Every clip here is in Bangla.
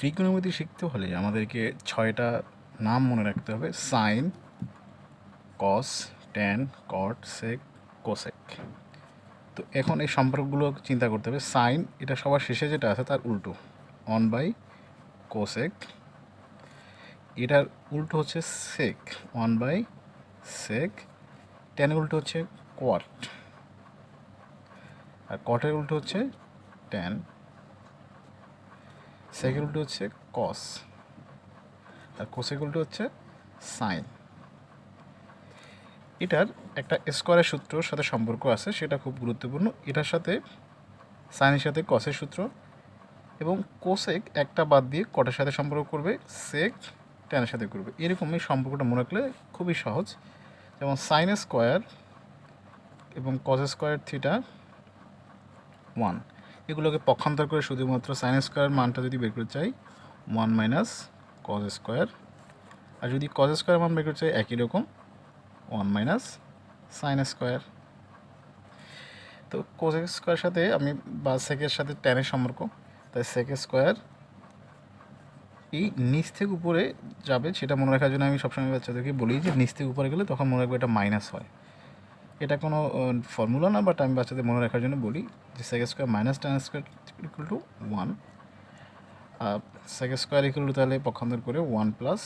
ত্রিকোণমিতি শিখতে হলে আমাদেরকে 6টা নাম মনে রাখতে হবে: সাইন, কস, ট্যান, কট, সেক, কোসেক। তো এখন এই সম্পর্কগুলো চিন্তা করতে হবে। সাইন, এটা সবার শেষে যেটা আছে তার উল্টো, 1 বাই কোসেক। এটার উল্টো হচ্ছে সেক, 1 বাই সেক। ট্যানের উল্টো হচ্ছে কোয়াট, আর কটের উল্টো হচ্ছে ট্যান। সেকের উল্টো হচ্ছে কস, আর কোসেক উল্টো হচ্ছে সাইন। এটার একটা স্কোয়ারের সূত্রর সাথে সম্পর্ক আছে, সেটা খুব গুরুত্বপূর্ণ। এটার সাথে সাইনের সাথে কসের সূত্র, এবং কোসেক একটা বাদ দিয়ে কটের সাথে সম্পর্ক করবে, সেক ট্যানের সাথে করবে। এরকম এই সম্পর্কটা মনে রাখলে খুবই সহজ। যেমন সাইন স্কোয়ার এবং কস স্কোয়ার থিটা 1, এগুলোকে পক্ষান্তর করে শুধুমাত্র সাইন স্কোয়ার মানটা যদি বের করতে চাই 1 মাইনাস কস স্কোয়ার, আর যদি কস স্কোয়ার মান বের করতে চাই একই রকম 1 মাইনাস সাইন স্কোয়ার। তো কোসেক স্কোয়ার সাথে আমি বা সেকের সাথে ট্যানের সম্পর্ক, তাই সেক স্কোয়ার এই নিচ থেকে উপরে যাবে, সেটা মনে রাখার জন্য আমি সবসময় বাচ্চাদেরকে বলি যে নিচ থেকে উপরে গেলে তখন মনে রাখবে এটা মাইনাস হয়। এটা কোনো ফর্মুলা না, বাট আমি বাচ্চাদের মনে রাখার জন্য বলি যে sec square minus tan square equal to 1। Sec square equal to তাহলে পক্ষান্তর করে 1 প্লাস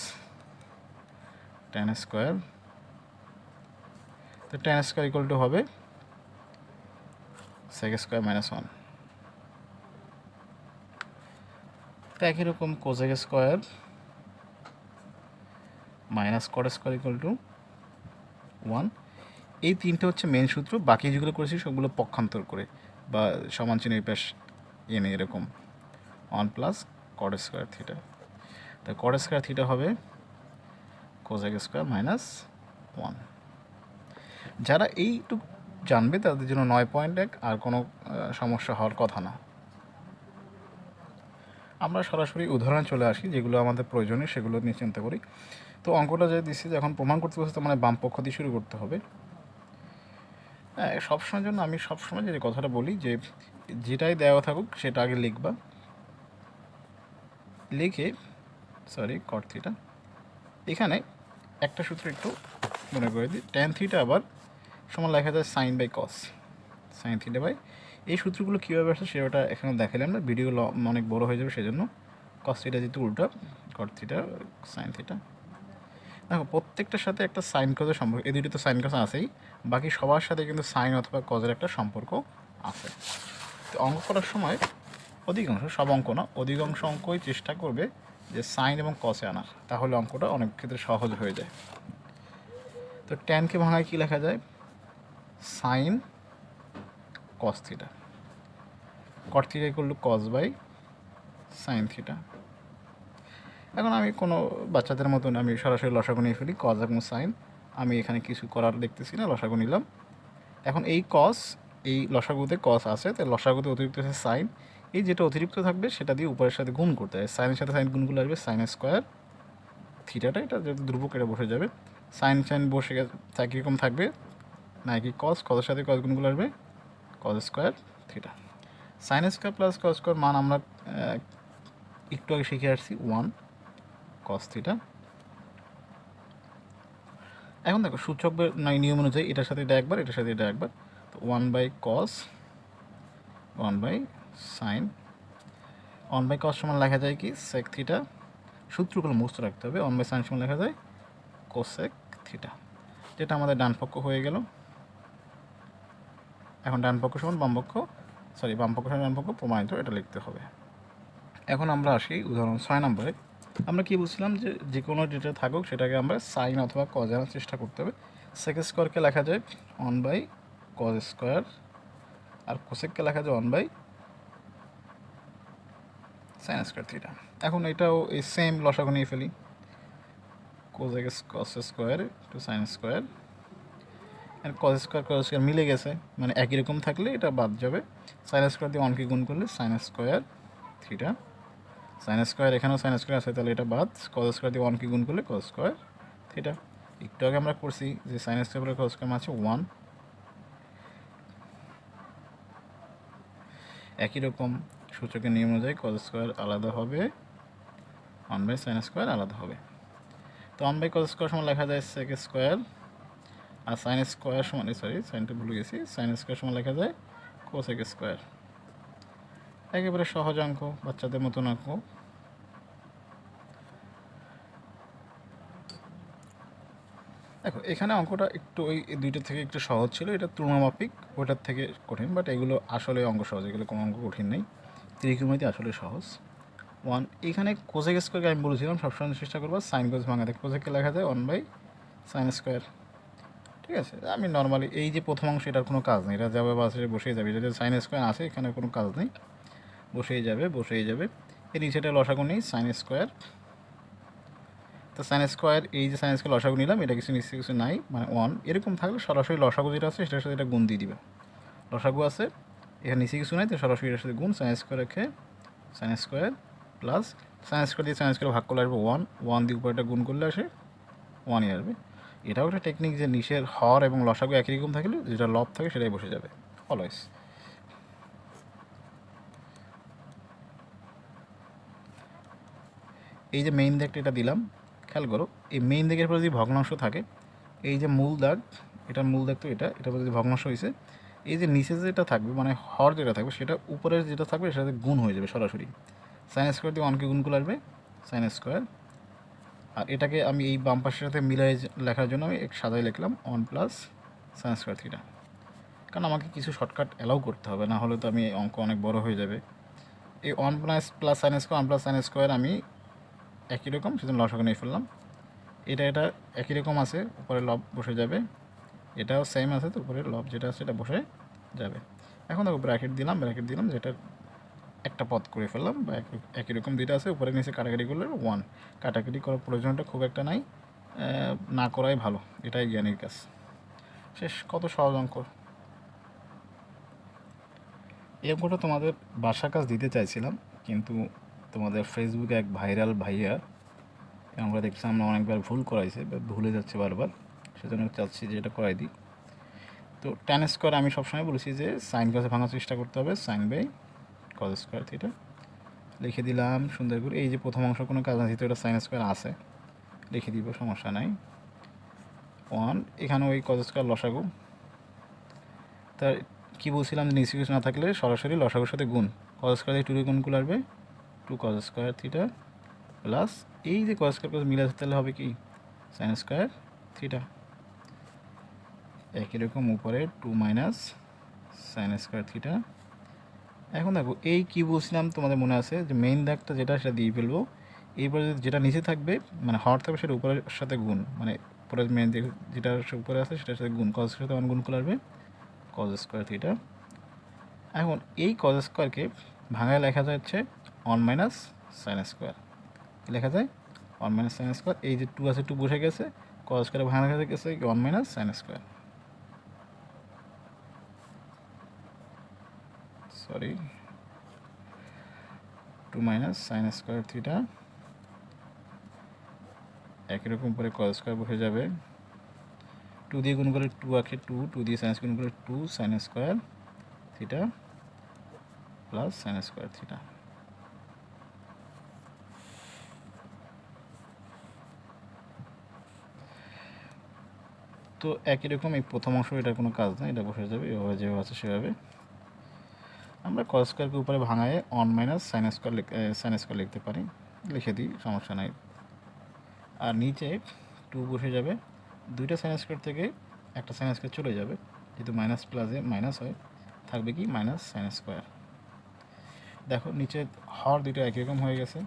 ট্যান স্কোয়ার। তো ট্যান স্কোয়ার ইকুয়াল টু হবে সেক স্কোয়ার মাইনাস 1। তো একই রকম cosec square minus cot square equal to 1। এই তিনটে হচ্ছে মেন সূত্র। বাকি যেগুলো করেছি সবগুলো পক্ষান্তর করে বা সমান চিহ্ন এই পাশ এনে এরকম 1 প্লাস কট স্কোয়ার থিটা। তাই কট স্কোয়ার থিটা হবে কোসেক স্কোয়ার মাইনাস 1। যারা এইটুকু জানবে তাদের জন্য 9.1 আর কোনো সমস্যা হওয়ার কথা না। আমরা সরাসরি উদাহরণে চলে আসি, যেগুলো আমাদের প্রয়োজনীয় সেগুলো নিয়ে চিন্তা করি। তো অঙ্কটা যে দিচ্ছি, যখন প্রমাণ করতে বসে, মানে বাম পক্ষ দিয়ে শুরু করতে হবে। হ্যাঁ, সবসময়ের জন্য আমি সবসময় যে কথাটা বলি যে যেটাই দেওয়া থাকুক সেটা আগে লিখবা, লিখে কট থিটা। এখানে একটা সূত্র একটু মনে করে দিই, ট্যান থিটা আবার সমান লেখা যায় sine by cos, sine theta by. এই সূত্রগুলো কীভাবে আসে সেটা এখানে দেখালাম না, ভিডিও অনেক বড় হয়ে যাবে, সেজন্য কস থিটা যেহেতু উল্টা, কট থিটা সাইন থিটা। দেখো প্রত্যেকটার সাথে একটা সাইন কজের সম্পর্ক, এই দুটো তো সাইন কজ আছেই, বাকি সবার সাথে কিন্তু সাইন অথবা কজের একটা সম্পর্ক আছে। তো অঙ্ক করার সময় অধিকাংশ, সব অঙ্ক না, অধিকাংশ অঙ্কই চেষ্টা করবে যে সাইন এবং কসে আনার, তাহলে অঙ্কটা অনেক ক্ষেত্রে সহজ হয়ে যায়। তো ট্যানকে ভাঙায় কী লেখা যায়? Sine cos theta. Cot theta equal to cos by sine theta. এখন আমি কোনো বাচ্চাদের মতন আমি সরাসরি লসাগু নিয়ে ফেলি, কস এবং সাইন। আমি এখানে কিছু করার দেখতেছি না, লসাগু নিলাম। এখন এই কস, এই লসাগুতে কস আছে, তাই লসাগুতে অতিরিক্ত আছে সাইন। এই যেটা অতিরিক্ত থাকবে সেটা দিয়ে উপরের সাথে গুণ করতে হয়, সাইনের সাথে সাইন গুণগুলো আসবে সাইন স্কোয়ার থিটাটা, এটা যেহেতু ধ্রুবক এটা বসে যাবে, সাইন সাইন বসে কীরকম থাকবে না কি কস, কসের সাথে কস গুণগুলো আসবে কস square theta. Sine square plus cos square মান আমরা একটু আগে শিখে আসছি 1 কস থিটা। এখন দেখো সূচকের নিয়ম অনুযায়ী এটার সাথে এটা একবার, এটার সাথে এটা একবার, তো 1 by cos 1 by sine. 1 by cos সমান লেখা যায় কি সেক থিটা, সূত্রগুলো মুখস্থ রাখতে হবে। 1 বাই সাইন সমান লেখা যায় কোসেক থিটা, যেটা আমাদের ডান পক্ষ হয়ে গেল। এখন ডান পক্ষ সমান বাম পক্ষ, বাম পক্ষ সমান ডান পক্ষ প্রমাণিত, এটা লিখতে হবে। এখন আমরা আসি উদাহরণ 6 নম্বরে। আমরা কি বলছিলাম যে যে কোনো ডেটা থাকুক সেটাকে আমরা সাইন অথবা কজ আনার চেষ্টা করতে হবে। সেক স্কোয়ারকে লেখা যায় 1 বাই কজ স্কোয়ার, আর কোসেককে লেখা যায় 1 বাই সাইন স্কোয়ার থিটা। এখন এটাও এই সেম লসাগু নিয়ে ফেলি, cosec cos square to sine square, আর কজ স্কোয়ার মিলে গেছে, মানে একই রকম থাকলে এটা বাদ যাবে। সাইন স্কোয়ার দিয়ে 1কে গুণ করলে sign square theta, sine square এখানেও সাইন স্কোয়ার আছে, তাহলে এটা বাদ। কজ স্কোয়ার দিয়ে 1কে গুণ করলে কজ স্কোয়ার থিটা। একটু আগে আমরা করছি যে সাইন স্কোয়ার কজ স্কোয়ার আছে 1। একই রকম সূচকের নিয়ম অনুযায়ী কজ স্কোয়ার আলাদা হবে ওয়ান বাই সাইন স্কোয়ার আলাদা হবে। তো ওয়ান বাই কস স্কোয়ার সমান লেখা যায় সেক স্কোয়ার, আর সাইন স্কোয়ার সমান সাইনটা ভুলে গেছি, সাইন স্কোয়ার সমান লেখা যায় কোসেক স্কোয়ার। একেবারে সহজ অঙ্ক, বাচ্চাদের মতন অঙ্ক। দেখো এখানে অঙ্কটা একটু ওই দুইটা থেকে একটু সহজ ছিল, এটা তুলনামাফিক ওটার থেকে কঠিন, বাট এগুলো আসলে অঙ্ক সহজ, এগুলো কোনো অঙ্ক কঠিন নেই, ত্রিকোণমিতি আসলে সহজ। ওয়ান এখানে কোসেক স্কোয়ারকে আমি বলেছিলাম সবসময় চেষ্টা করবো সাইন কোস ভাঙাতে, কোসেককে লেখা যায় ওয়ান বাই সাইন স্কোয়ার। ঠিক আছে, আমি নর্মালি এই যে প্রথম অংশ এটার কোনো কাজ নেই, এটা যাবে বাসে বসেই যাবে, এটা সাইন স্কোয়ার আছে এখানে কোনো কাজ নেই, বসেই যাবে। এর নিচেটা লসাগু নেই সাইন স্কোয়ার, তো সাইন স্কোয়ার এই যে সাইন স্কোয়ার লসাগু নিলাম, এটা কিছু নিচে কিছু নাই মানে ওয়ান, এরকম থাকলে সরাসরি লসাগু যেটা আছে সেটার সাথে এটা গুণ দিয়ে দিবে, লসাগু আছে এখানে নিচে কিছু নাই, তো সরাসরি এটার সাথে গুণ, সাইন স্কোয়ার রেখে sine square plus sine square দিয়ে সাইন স্কোয়ার ভাগ করলে আসবে ওয়ান, ওয়ান দিয়ে উপরটা গুণ করলে আসে ওয়ানই আসবে। এটাও একটা টেকনিক যে নিচের হর এবং লসাগু একই রকম থাকলে যেটা লব থাকে সেটাই বসে যাবে অলওয়েজ। এই যে মেইন দাগটা এটা দিলাম, খেয়াল করো এই মেইন দাগের পরে যদি ভগ্নাংশ থাকে, এই যে মূল দাগ, এটার মূল দাগ তো এটার পরে যদি ভগ্নাংশ হয়েছে, এই যে নিচে যেটা থাকবে মানে হর যেটা থাকবে সেটা উপরের যেটা থাকবে সেটার সাথে গুণ হয়ে যাবে সরাসরি, সাইন স্কোয়ার দিয়ে ওয়ানকে গুণ করে আসবে সাইন স্কোয়ার, আর এটাকে আমি এই বাম পাশের সাথে মিলাই লেখার জন্য আমি সাদাই লিখলাম one plus sine square theta, কারণ আমাকে কিছু শর্টকাট অ্যালাউ করতে হবে, না হলে তো আমি অঙ্ক অনেক বড় হয়ে যাবে। এই one plus sine square, one plus sine square আমি একই রকম সেজন্য লসাগু নিয়ে ফেললাম, এটা একই রকম আছে উপরে লব বসে যাবে, এটাও সেম আছে তো উপরে লব যেটা আছে এটা বসে যাবে। এখন দেখো ব্র্যাকেট দিলাম যেটা একটা পদ করে ফেললাম, বা একই রকম দুইটা আছে উপরে নিচে কাটাকাটি করলে ওয়ান, কাটাকাটি করার প্রয়োজনটা খুব একটা নাই, না করাই ভালো, এটাই জ্ঞানের কাজ। শেষ, কত সহজ অঙ্ক। এই অঙ্কটা তোমাদের বাসার কাজ দিতে চাইছিলাম, কিন্তু তোমাদের ফেসবুকে এক ভাইরাল ভাইয়া আমরা দেখছি আমরা অনেকবার ভুল করাইছে, ভুলে যাচ্ছে বারবার, সেজন্য চাচ্ছি যে এটা করাই দিই। তো ট্যান স্কোয়ার আমি সবসময় বলেছি যে সাইন কসে ভাঙার চেষ্টা করতে হবে, sine by cos square theta লিখে দিলাম সুন্দর করে। এই যে প্রথম অংশ কোনো কাজ আছে তো এটা সাইন স্কোয়ার আছে, লিখে দিব সমস্যা নাই ওয়ান, এখানে ওই কস স্কোয়ার লসাগু, তা কী বলছিলাম যে নিচে কিছু না থাকলে সরাসরি লসাগুর সাথে গুণ, কস স্কোয়ার দিয়ে টু গুণ করলে আসবে two cos square theta plus এই যে কস স্কোয়ার মিলে তাহলে হবে কি সাইন স্কোয়ার থিটা, একই রকম উপরে two minus sine square theta. এখন দেখো এই কী বলছিলাম তোমাদের মনে আছে যে মেইন দাগটা যেটা সেটা দিয়ে ফেলবো, এইবারে যেটা নিচে থাকবে মানে হর থাকবে সেটা উপরের সাথে গুণ, মানে উপরের মেইন যেটা উপরে আছে সেটার সাথে গুণ, কজ সাথে ওয়ান গুণ করে আসবে কজ স্কোয়ার থিটা। এখন এই কজ স্কোয়ারকে ভাঙায় লেখা যাচ্ছে ওয়ান মাইনাস সাইন স্কোয়ার, লেখা যায় ওয়ান মাইনাস সাইন স্কোয়ার, এই যে টু আছে টু বসে গেছে, কজ স্কোয়ারে ভাঙা লেখা গেছে one minus sine square, sorry two minus sine square theta, একই রকম করে কজ স্কোয়ার বসে যাবে, টু দিয়ে গুণ করে টু আঁকে টু দিয়ে সাইন গুণ করে two sine square theta plus sine square theta. তো একই রকম এই প্রথম অংশ এটার কোনো কাজ নেই, এটা বসে যাবে এভাবে যেভাবে আছে সেভাবে। আমরা কস স্কোয়ারকে উপরে ভাঙায় ওয়ান মাইনাস সাইন স্কোয়ার লিখতে পারি, লিখে দিই সমস্যা নাই। আর নিচে টু বসে যাবে, দুইটা সাইন স্কোয়ার থেকে একটা সাইন স্কোয়ার চলে যাবে, যেহেতু মাইনাস প্লাসে মাইনাস হয় থাকবে কি মাইনাস সাইন স্কোয়ার। দেখো নিচে হর দুইটা একই রকম হয়ে গেছে,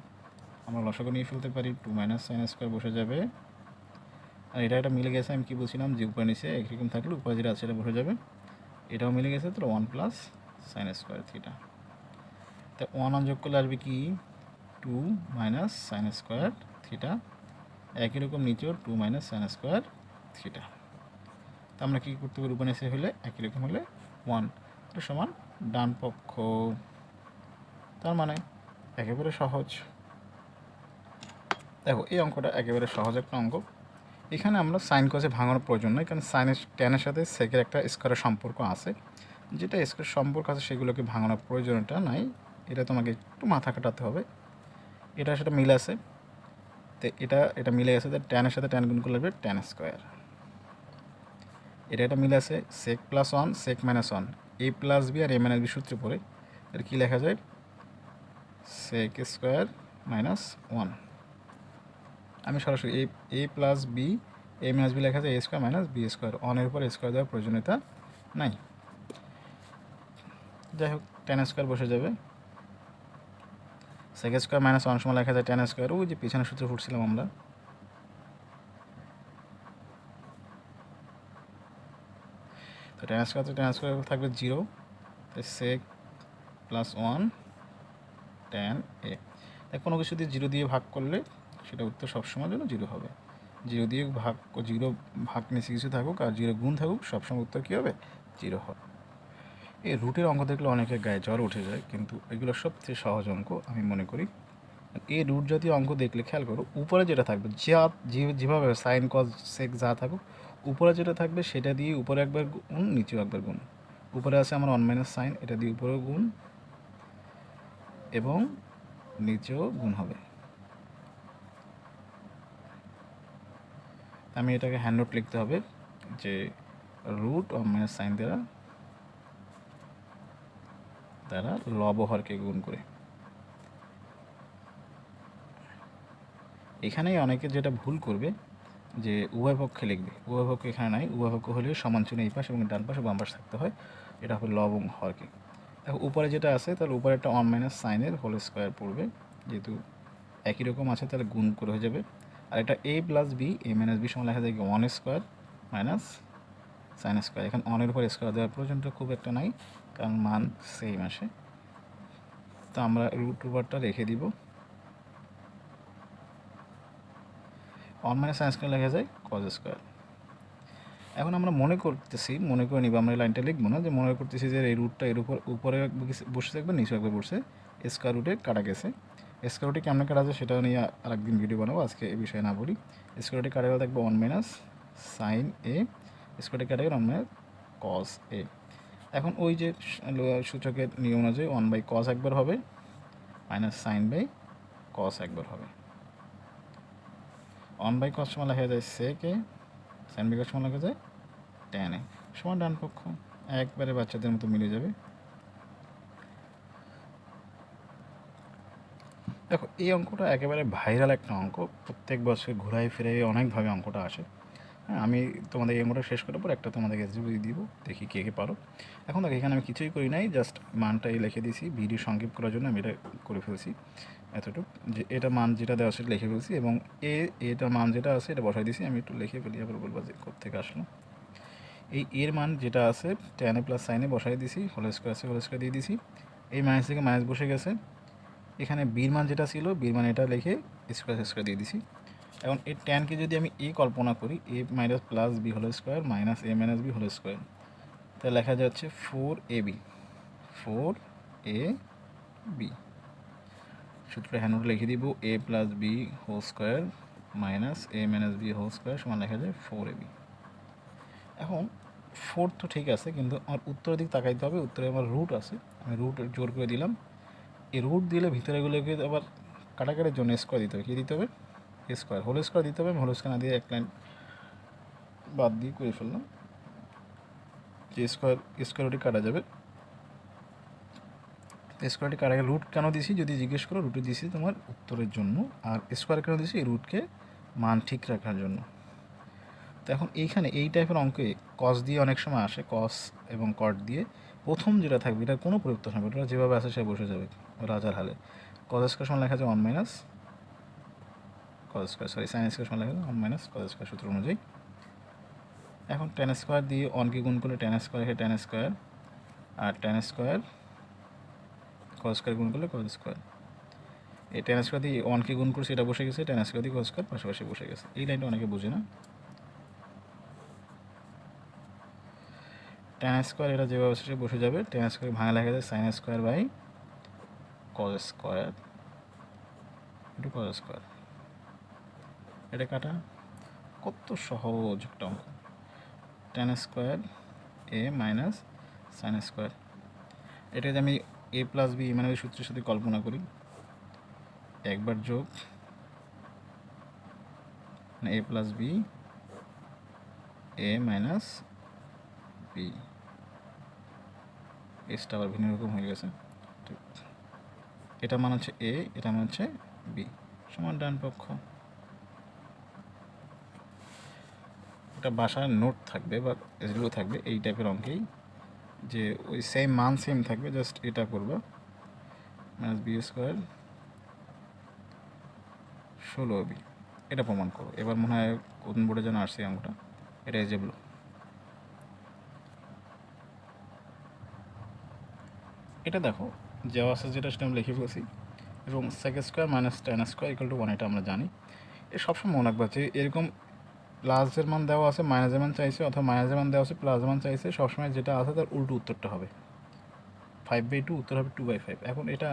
আমরা লসাগু নিয়ে ফেলতে পারি, টু মাইনাস সাইন স্কোয়ার বসে যাবে, আর এটা মিলে গেছে, আমি কি বলছিলাম যে উপরে নিচে একই রকম থাকলে উপরে যেটা আছে এটা বসে যাবে, এটাও মিলে গেছে, তো one plus sine square theta. তা ওয়ান যোগ করলে আসবে কি two minus sine square theta, একই রকম নিচেও two minus sine square theta. তা আমরা কী করতে পারি, উপরে নিচে হলে একই রকম হলে ওয়ান, এটা সমান ডান পক্ষ, তার মানে একেবারে সহজ। দেখো এই অঙ্কটা একেবারে সহজ একটা অঙ্ক, এখানে আমরা সাইন কসে ভাঙানোর প্রয়োজন নয়, কারণ সাইনের ট্যানের সাথে সেকের একটা স্কোয়ারের সম্পর্ক আছে, যেটা স্কোয়ার সম্পর্ক আছে সেগুলোকে ভাঙানোর প্রয়োজনটা নাই, এটা তোমাকে একটু মাথা কাটাতে হবে, এটা সেটা মিল আছে। তো এটা মিলে গেছে, ট্যানের সাথে ট্যান গুণ করলে হবে ট্যান স্কোয়ার। এটা মিলে আছে sec plus one sec minus one, A plus B আর এ মাইনাস বি সূত্রে পড়ে এর কী লেখা যায়, সেক স্কোয়ার মাইনাস ওয়ান। আমি সরাসরি এ plus B A minus B লেখা যায় এ স্কোয়ার মাইনাস বি স্কোয়ার, অনের উপর স্কোয়ার দেওয়ার প্রয়োজনীয়তা নাই। যাই হোক টেন স্কোয়ার বসে যাবে, সেক স্কোয়ার মাইনাস ওয়ান সময় লেখা যায় টেন স্কোয়ার, ওই যে পিছনের সূত্রে ফুটছিলাম আমরা। তো টেন স্কোয়ার থাকবে zero, sec plus one tan A. কোনো কিছু দিয়ে জিরো দিয়ে ভাগ করলে সেটা উত্তর সবসময়ের জন্য জিরো হবে। জিরো দিয়ে জিরো ভাগ নিচে কিছু থাকুক আর জিরো গুণ থাকুক, সবসময় উত্তর কী হবে, জিরো হবে। এই রুটের অঙ্ক দেখলে অনেকের গায়ে জ্বর উঠে যায়, কিন্তু এগুলো সবচেয়ে সহজ অঙ্ক আমি মনে করি। এই রুট জাতীয় অঙ্ক দেখলে খেয়াল করো, উপরে যেটা থাকবে যেভাবে সাইন কজ সেক যা থাকুক, উপরে যেটা থাকবে সেটা দিয়ে উপরে একবার গুণ নিচেও একবার গুণ। উপরে আছে আমার ওয়ান মাইনাস সাইন, এটা দিয়ে উপরেও গুণ এবং নিচেও গুণ হবে। আমি এটাকে হ্যান্ড নোট লিখতে হবে যে রুট ওয়ান মাইনাস সাইন দ্বারা লব হরকে গুণ করে। এখানেই অনেকে যেটা ভুল করবে যে উভয় পক্ষে লিখবে, উভয় পক্ষ এখানে নাই, উভয় পক্ষ হলেও সমান চিহ্ন এই পাশ এবং ডান পাশে বাম পাশে থাকতে হয়, এটা হবে লব এবং হরকে। দেখো উপরে যেটা আছে তাহলে উপরে একটা ওয়ান মাইনাস সাইনের হোল স্কোয়ার পড়বে, যেহেতু একই রকম আছে তাহলে গুণ করে হয়ে যাবে। আর এটা এ plus B A minus B সময় লেখা যায় কি one square minus sine square. এখানে অনের উপর স্কোয়ার দেওয়ার প্রয়োজনটা খুব একটা নাই, কারণ মান সেম আসে। তো আমরা রুট ওভারটা রেখে দিব, ওয়ান মাইনাস সাইন স্কোয়ার লেখা যায় কজ স্কোয়ার। এখন আমরা মনে করে নিব, আমরা এই লাইনটা লিখবো না, যে মনে করতেছি যে এই রুটটা এর উপরে বসে থাকবে, নিচে একবার বসে স্কোয়ার রুটে কাটা গেছে। স্কোয়ার রুটে কেমন কাটা যায় সেটাও নিয়ে আরেকদিন ভিডিও বানাবো, আজকে এই বিষয়ে না বলি। স্কোয়ার রুটে কাটা গেলে থাকবে ওয়ান মাইনাস সাইন এ, স্কোয়ার রুটে কাটা গেলে ওয়ান মাইনাস কস এ। এখন ওই যে সূচকের নিয়ম অনুযায়ী ওয়ান বাই কস একবার হবে মাইনাস সাইন বাই কস একবার হবে। ওয়ান বাই কস সমান লেখা যায় সেক এ, সাইন বাই কস সমান লেখা যায় ট্যান এ, সমান ডান পক্ষ, একবারে বাচ্চাদের মতো মিলে যাবে। দেখো এই অঙ্কটা একেবারে ভাইরাল একটা অঙ্ক, প্রত্যেক বছর ঘুরাই ফিরে অনেকভাবে অঙ্কটা আসে। হ্যাঁ, আমি তোমাদের এই অঙ্কটা শেষ করার পর একটা তোমাদেরকে বুঝিয়ে দিব, দেখি কে কে পারো। এখন দেখো এখানে আমি কিছুই করি নাই, জাস্ট মানটাই লিখে দিয়েছি, ভিডিও সংক্ষেপ করার জন্য আমি এটা করে ফেলছি এতটুকু, যে এটা মান যেটা দেওয়া সেটা লিখে ফেলছি এবং এটা মান যেটা আছে এটা বসাই দিয়েছি। আমি একটু লিখে ফেলি, আবার বলবো যে কোথেকে আসলো। এই এর মান যেটা আছে ট্যান এ প্লাস সাইনে বসাই দিয়েছি, হোল স্কোয়ার আছে হোল স্কোয়ার দিয়ে দিয়েছি, এই মাইনাস থেকে মাইনাস বসে গেছে। এখানে বির মান যেটা ছিল বির মান এটা লিখে স্কোয়ার দিয়ে দিছি। এখন এই ট্যানকে যদি আমি এ কল্পনা করি, A minus plus B whole square minus A minus B whole square, তাহলে লেখা যাচ্ছে 4ab, 4ab। সূত্রটা হ্যান্ড নোটে লিখে দিব, A plus B whole square minus A minus B whole square সমান লেখা যায় 4ab। এখন 4 তো ঠিক আছে, কিন্তু আমার উত্তরের দিক তাকাইতে হবে, উত্তরে আমার রুট আছে, আমি রুট জোর করে দিলাম। এই রুট দিলে ভিতরেগুলোকে আবার কাটাকাটির জন্য স্কোয়ার দিতে হবে, কী দিতে হবে, স্কোয়ার, হোল স্কোয়ার দিতে হবে। আমি হোল স্কোয়ার না দিয়ে এক লাইন বাদ দিয়ে করে ফেললাম, যে স্কোয়ার রুটে কাটা যাবে। স্কোয়ারটি কাটা গেলে রুট কেন দিছি যদি জিজ্ঞেস করো, রুটে দিছি তোমার উত্তরের জন্য, আর স্কোয়ার কেন দিছি এই রুটকে মান ঠিক রাখার জন্য। তো এখন এইখানে এই টাইপের অঙ্কে কস দিয়ে অনেক সময় আসে, কস এবং কট দিয়ে প্রথম যেটা থাকবে এটার কোনো পরিবর্তন হবে, ওটা যেভাবে আসে সে বসে যাবে রাজার হালে। কস স্কোয়ার সমান লেখা যায় one minus cos square, sorry sine square সমান লেখা যায় ওয়ান মাইনাস কস স্কোয়ার সূত্র অনুযায়ী। এখন টেন স্কোয়ার দিয়ে অনকে গুণ করলে টেন স্কোয়ার রেখে টেন স্কোয়ার, আর টেন স্কোয়ার কস স্কোয়ার গুণ করলে কস স্কোয়ার। এই টেন স্কোয়ার দিয়ে ওয়ানকে গুণ করছে এটা বসে গেছে, টেন স্কোয়ার দিয়ে কস স্কোয়ার পাশাপাশি বসে গেছে। এই লাইনটা অনেকে বুঝে না। টেন স্কোয়ার এটা যেভাবে সে বসে যাবে, টেন স্কোয়ার ভাঙা লেখা যায় sine square by cos square into cos square. এটা কাটা কত সহজ একটা অঙ্ক। Tan square A minus sine square, এটা যদি আমি এ প্লাস বি মানে ওই সূত্রের সাথে কল্পনা করি, একবার যোগ মানে এ plus B A minus B, এসটা আবার ভিন্ন রকম হয়ে গেছে। এটা মান হচ্ছে এ, এটা মান হচ্ছে বি, সমান ডান পক্ষ। এটা বাসার নোট থাকবে বা এগুলো থাকবে এই টাইপের অঙ্কেই, যে ওই সেম মান সেম থাকবে, জাস্ট এটা করবা মাইনাস বি স্কোয়ার 16b, এটা প্রমাণ করো। এবার মনে হয় কোন বোর্ডে যেন আসছে অঙ্কটা, এটা এজেবল। এটা দেখো যাওয়া আছে যেটা সেটা আমি লিখে ফেলছি, এবং sec square minus tan square equal to 1, এটা আমরা জানি। এ সবসময় মনে রাখবা যে এরকম প্লাসের মান দেওয়া আছে মাইনাসের মান চাইছে, অথবা মাইনাসের মান দেওয়া আছে প্লাসের মান চাইছে, সবসময় যেটা আছে তার উল্টো উত্তরটা হবে। 5/2 উত্তর হবে 2/5। এখন এটা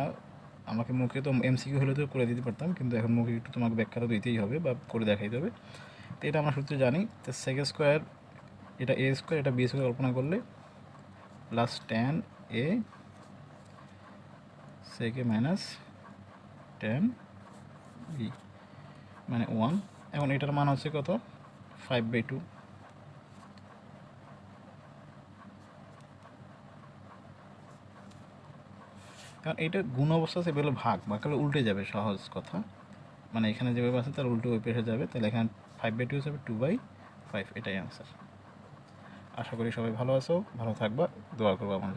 আমাকে মুখে তো এমসিকিউ হলে তো করে দিতে পারতাম, কিন্তু এখন মুখে একটু তোমাকে ব্যাখ্যাটা দিতেই হবে বা করে দেখাইতে হবে। তো এটা আমরা সূত্রে জানি, তো সেক স্কোয়ার এটা এ স্কোয়ার, এটা বি স্কোয়ার কল্পনা করলে প্লাস টেন এ সেকে মাইনাস টেন বি মানে 1। এখন এটার মান হচ্ছে কত? 5/2। কারণ এটা গুণ অবস্থা আছে, এগুলো ভাগ ভাগলে উল্টে যাবে, সহজ কথা। মানে এখানে যেভাবে আছে তার উল্টো ওই পেশে যাবে, তাহলে এখানে 5/2 হিসাবে 2/5, এটাই আনসার। আশা করি সবাই ভালো আছো, ভালো থাকবা, দোয়া করবো আমাদের।